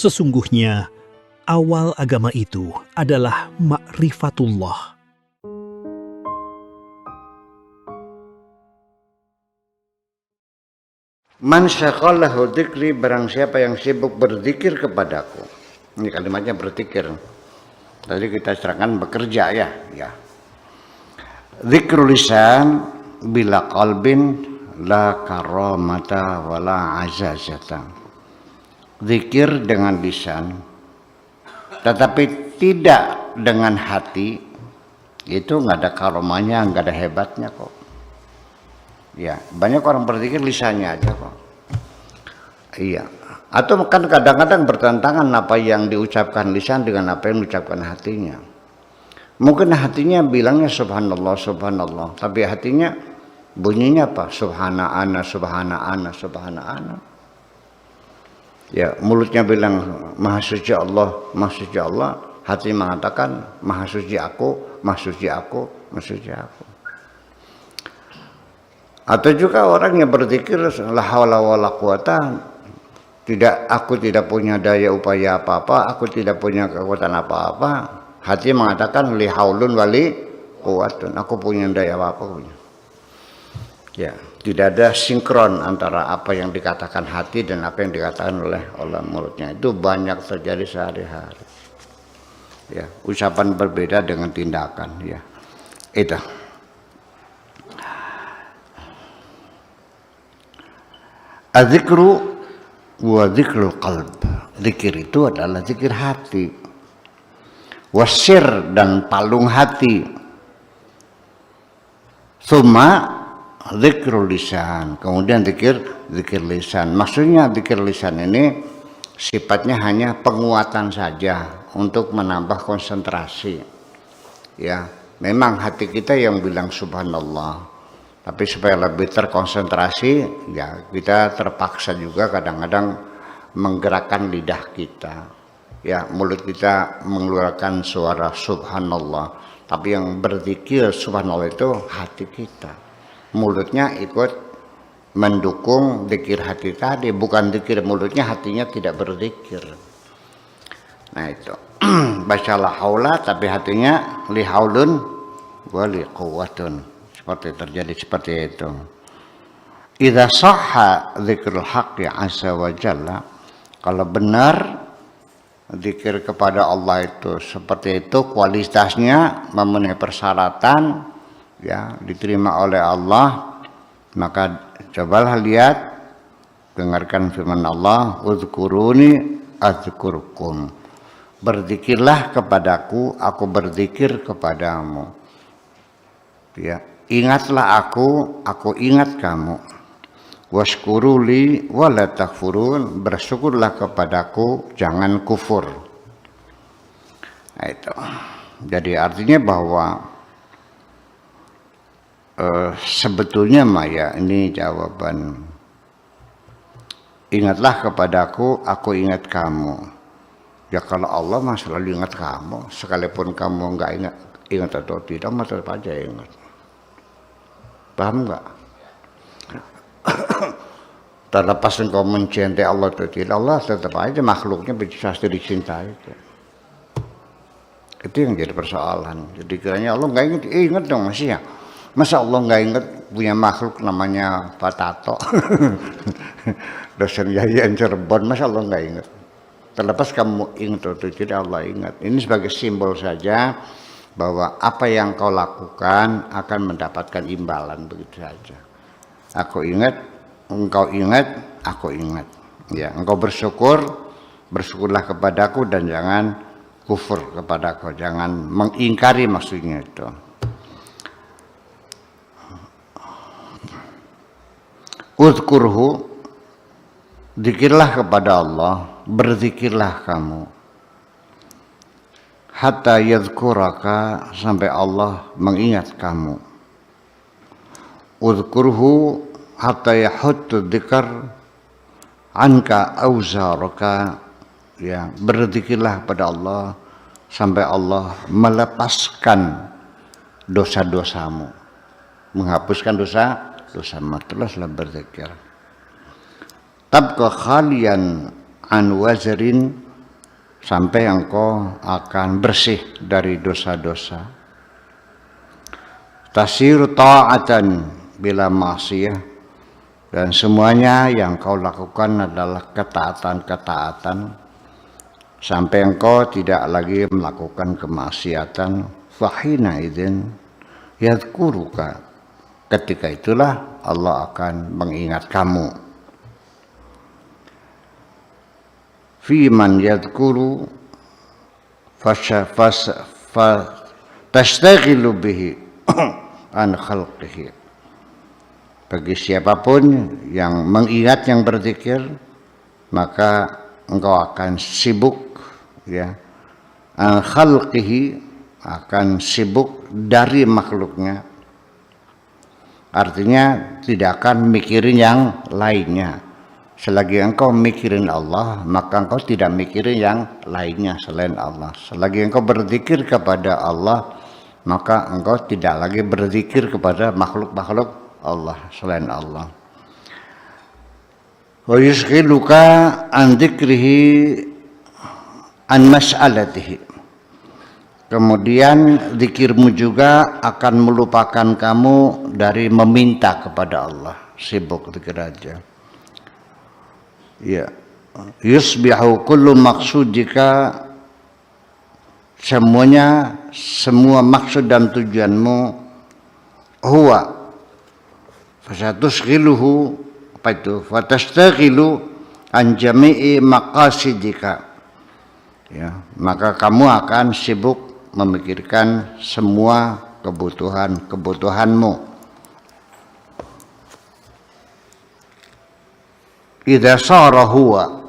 Sesungguhnya, awal agama itu adalah ma'rifatullah. Man syaghalahu dzikri, barang siapa yang sibuk berzikir kepadaku. Ini kalimatnya berzikir. Tadi kita serangkan bekerja ya. Dzikrul lisan bila qalbin la karamata wala azazata. Zikir dengan lisan tetapi tidak dengan hati, itu nggak ada karomanya, nggak ada hebatnya kok. Ya, banyak orang berzikir lisannya aja kok. Iya. Atau kan kadang-kadang bertentangan apa yang diucapkan lisan dengan apa yang diucapkan hatinya. Mungkin hatinya bilangnya subhanallah, subhanallah, tapi hatinya bunyinya apa? Subhana ana, subhana ana, subhana ana. Ya, mulutnya bilang maha suci Allah, maha suci Allah, hati mengatakan maha suci aku, maha suci aku, maha suci aku. Atau juga orang yang berzikir la haula wala quwata, aku tidak punya daya upaya apa-apa, aku tidak punya kekuatan apa-apa. Hati mengatakan li haulun wali quwatun, aku punya daya apa-apa punya. Ya, tidak ada sinkron antara apa yang dikatakan hati dan apa yang dikatakan oleh mulutnya. Itu banyak terjadi sehari-hari. Ya, ucapan berbeda dengan tindakan. Ya, itu. Adzikru wa dzikrul qalb. Zikir itu adalah zikir hati. Wasir dan palung hati. Summa dzikrul lisan. Kemudian zikir lisan. Maksudnya zikir lisan ini sifatnya hanya penguatan saja untuk menambah konsentrasi. Ya, memang hati kita yang bilang subhanallah. Tapi supaya lebih terkonsentrasi, ya kita terpaksa juga kadang-kadang menggerakkan lidah kita. Ya, mulut kita mengeluarkan suara subhanallah. Tapi yang berzikir subhanallah itu hati kita. Mulutnya ikut mendukung zikir hati tadi. Bukan zikir mulutnya, hatinya tidak berzikir. Nah itu. Baca la haula tapi hatinya li haulun wa li quwwatun. Seperti terjadi seperti itu. Idza sahha dzikrul haqqi azza wa jalla, kalau benar zikir kepada Allah itu seperti itu, kualitasnya memenuhi persyaratan, ya diterima oleh Allah, maka cobalah lihat, dengarkan firman Allah, uzkuruni azkurkum. Berzikirlah kepadaku, aku berzikir kepadamu. Ya, ingatlah aku ingat kamu. Washkuruli wala takfurun, bersyukurlah kepadaku, jangan kufur. Nah, itu. Jadi artinya bahwa sebetulnya Maya ini jawaban. Ingatlah kepadaku, aku ingat kamu. Ya kalau Allah mah selalu ingat kamu, sekalipun kamu nggak ingat atau tidak, mah tetap aja ingat. Paham nggak? Terlepas engkau mencintai Allah atau tidak, Allah tetap aja makhluknya pasti dicintai. Itu yang jadi persoalan. Jadi kiranya Allah nggak ingat dong masih ya. Masa Allah nggak ingat punya makhluk namanya Pak Tato, dosen Yayan Cirebon, masa Allah nggak ingat? Terlepas kamu ingat atau tidak, Allah ingat. Ini sebagai simbol saja bahwa apa yang kau lakukan akan mendapatkan imbalan, begitu saja. Aku ingat, engkau ingat, aku ingat. Ya, engkau bersyukur, bersyukurlah kepadaku dan jangan kufur kepadaku, jangan mengingkari, maksudnya itu. Uzkurhu, zikirlah kepada Allah, berzikirlah kamu. Hatta yadhkuraka, sampai Allah mengingat kamu. Uzkurhu hatta yahuttu dzikr anka auzaraka, ya, berzikirlah pada Allah sampai Allah melepaskan dosa-dosamu, menghapuskan dosa-dosamu. Teruslah berzikir. Tabqa khalian an wazrin sampai engkau akan bersih dari dosa-dosa. Tasiru ta'atan bila ma'siyah, dan semuanya yang kau lakukan adalah ketaatan-ketaatan sampai engkau tidak lagi melakukan kemaksiatan. Fahina idzin yadhkuruka, ketika itulah Allah akan mengingat kamu. Fi man yadhkuru tastaghilu bihi an khalqihi, bagi siapapun yang mengingat, yang berzikir, maka engkau akan sibuk, ya, an khalqihi, akan sibuk dari makhluknya. Artinya tidak akan mikirin yang lainnya. Selagi engkau mikirin Allah, maka engkau tidak mikirin yang lainnya selain Allah. Selagi engkau berzikir kepada Allah, maka engkau tidak lagi berzikir kepada makhluk-makhluk Allah selain Allah. Wa yushghiluka an dzikrihi an mas'alatihi. Kemudian zikirmu juga akan melupakan kamu dari meminta kepada Allah. Sibuk zikir aja. Ya, yusbihu kullu maqsudika, semua maksud dan tujuanmu, huwa fasatusghiluhu, apa itu, fatastaghilu an jami'i maqasidika, ya, maka kamu akan sibuk memikirkan semua kebutuhanmu. Idza sara huwa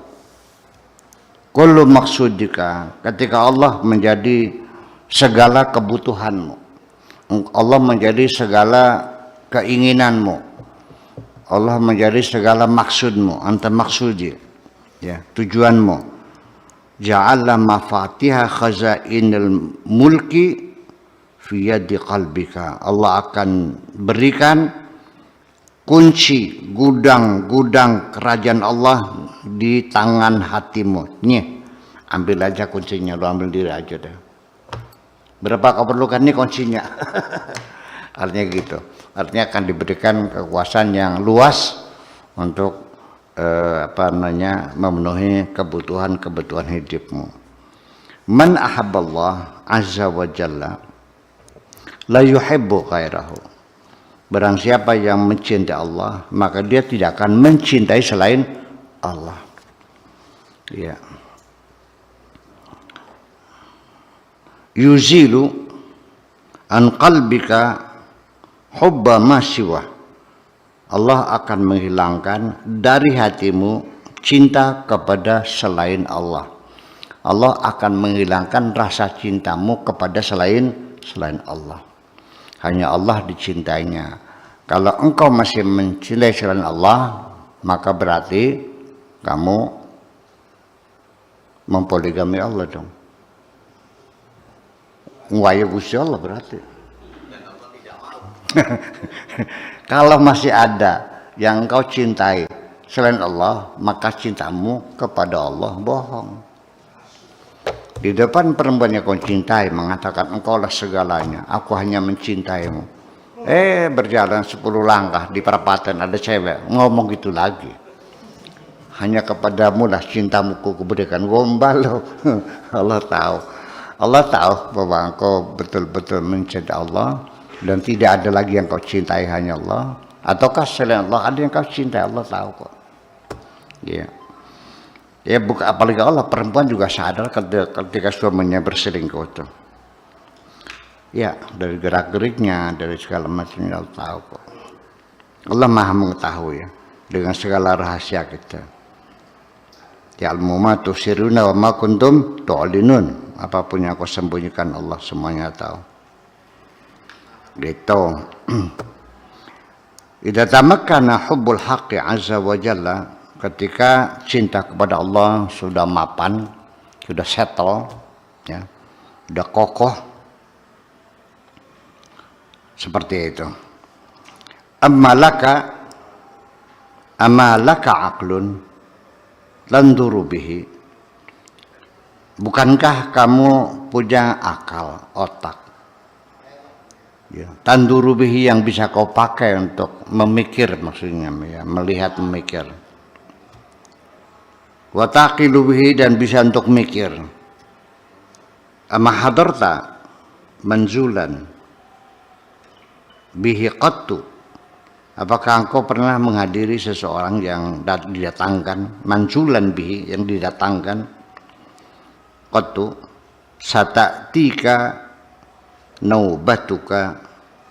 kullu maqsudika, ketika Allah menjadi segala kebutuhanmu, Allah menjadi segala keinginanmu, Allah menjadi segala maksudmu, anta maksudi, ya, tujuanmu. Ja'ala mafatiha khazainil mulki fi yadi qalbika, Allah akan berikan kunci gudang-gudang kerajaan Allah di tangan hatimu. Nih, ambil aja kuncinya, lu ambil diri aja deh. Berapa kau perlukan nih kuncinya? Artinya gitu. Artinya akan diberikan kekuasaan yang luas untuk memenuhi kebutuhan hidupmu. Man ahabballah azza wa jalla la yuhibbu ghairahu. Barang siapa yang mencintai Allah, maka dia tidak akan mencintai selain Allah. Ya. Yuzilu an qalbika hubba ma siwa. Allah akan menghilangkan dari hatimu cinta kepada selain Allah. Allah akan menghilangkan rasa cintamu kepada selain Allah. Hanya Allah dicintainya. Kalau engkau masih mencintai selain Allah, maka berarti kamu mempoligami Allah dong. Nguayu Gusti Allah berarti. Kalau masih ada yang engkau cintai selain Allah, maka cintamu kepada Allah bohong. Di depan perempuan yang kau cintai mengatakan engkaulah segalanya, aku hanya mencintaimu. Berjalan 10 langkah di perapatan ada cewek ngomong gitu lagi. Hanya kepadamu lah cintamu ku berikan. Gombal loh. Allah tahu bahwa engkau betul-betul mencintai Allah dan tidak ada lagi yang kau cintai hanya Allah. Ataukah selain Allah ada yang kau cintai, Allah tahu kok. Ya. Ya bukan, apalagi Allah, perempuan juga sadar ketika suaminya berselingkuh itu. Ya, dari gerak-geriknya, dari segala macamnya Allah tahu kok. Allah Maha mengetahui ya, dengan segala rahasia kita. Ya'lamu ma tusirruna wa ma kuntum tu'linun. Apapun yang kau sembunyikan Allah semuanya tahu. Gitu. Idza tamakkana hubbul haqqi azza wa jalla, ketika cinta kepada Allah sudah mapan, sudah settle, ya, sudah kokoh, seperti itu. Amalaka aqlun landuru bihi. Bukankah kamu punya akal, otak? Ya, tanduru bihi yang bisa kau pakai untuk memikir, maksudnya ya, melihat, memikir. Wa taqilu bihi, dan bisa untuk mikir. Ama hadarta manzulan bihi qattu, apakah engkau pernah menghadiri seseorang yang didatangkan, manzulan bihi, yang didatangkan, qattu, satatika naubatuka,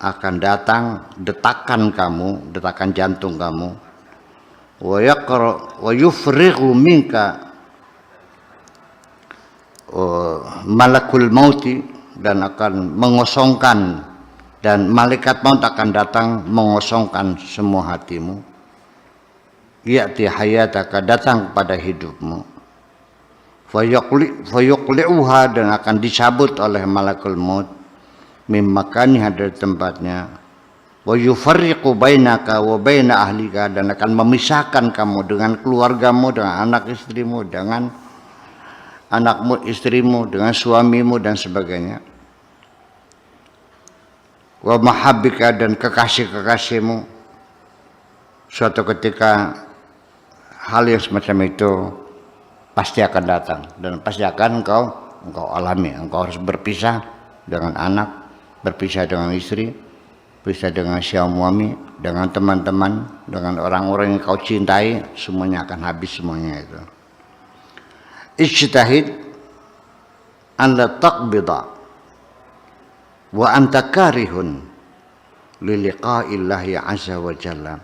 akan datang detakan kamu, detakan jantung kamu, wa yufrighu minka malakul mauti, dan akan mengosongkan, dan malaikat maut akan datang mengosongkan semua hatimu. Ya'ti hayataka, datang pada hidupmu. Fayuqli'uha, dan akan dicabut oleh malakul maut mimmakaniha, dari tempatnya. Wa yufarriqu bainaka wa baina ahlika, dan akan memisahkan kamu dengan keluargamu, dengan anak istrimu, dengan anakmu, istrimu, dengan suamimu, dan sebagainya. Wa mahabbika, dan kekasih-kekasihmu. Suatu ketika hal yang semacam itu pasti akan datang, dan pasti akan engkau alami. Engkau harus berpisah dengan anak, berpisah dengan istri, berpisah dengan suami, dengan teman-teman, dengan orang-orang yang kau cintai, semuanya akan habis semuanya itu. Ijtahid an la taqbida wa anta karihun li liqa'illahi azza wa jalla.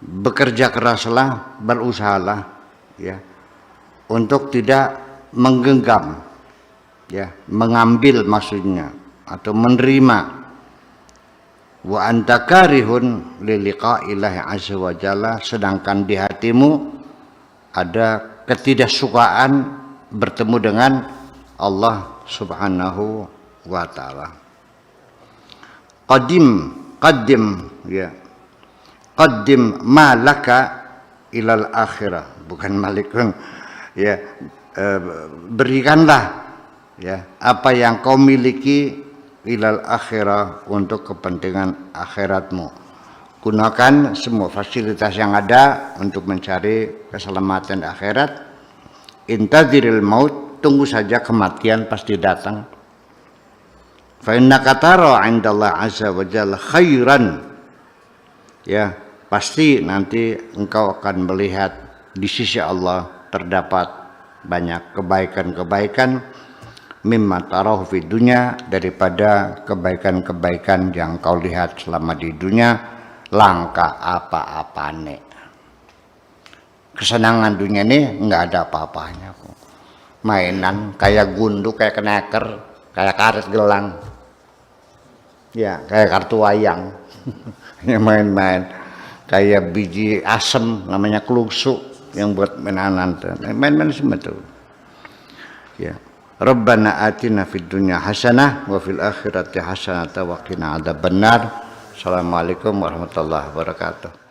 Bekerja keraslah, berusahalah ya untuk tidak menggenggam, ya, mengambil maksudnya, atau menerima. Wa anta karihun li liqa'illahi azza wa jalla, sedangkan di hatimu ada ketidaksukaan bertemu dengan Allah Subhanahu wa taala. Qaddim ya. Qaddim ma laka ilal akhirah, bukan malikun ya. Berikanlah ya apa yang kau miliki ilal akhirah, untuk kepentingan akhiratmu. Gunakan semua fasilitas yang ada untuk mencari keselamatan akhirat. Intadziril maut, tunggu saja kematian pasti datang. Fa innaka tara 'indallah azza wa jalla khairan, ya, pasti nanti engkau akan melihat di sisi Allah terdapat banyak kebaikan-kebaikan, mimma tarahu fid dunya, daripada kebaikan-kebaikan yang kau lihat selama di dunia. Langka apa-apane. Kesenangan dunia ini nggak ada apa-apanya kok. Mainan kayak gundu, kayak keneker, kayak karet gelang, ya, kayak kartu wayang. Main-main kayak biji asem namanya kelusuk yang buat mainan, main-main semua tuh. Ya. Rabbana atina fid dunya hasanah wa fil akhirati hasanah wa qina adzabannar. Assalamualaikum warahmatullahi wabarakatuh.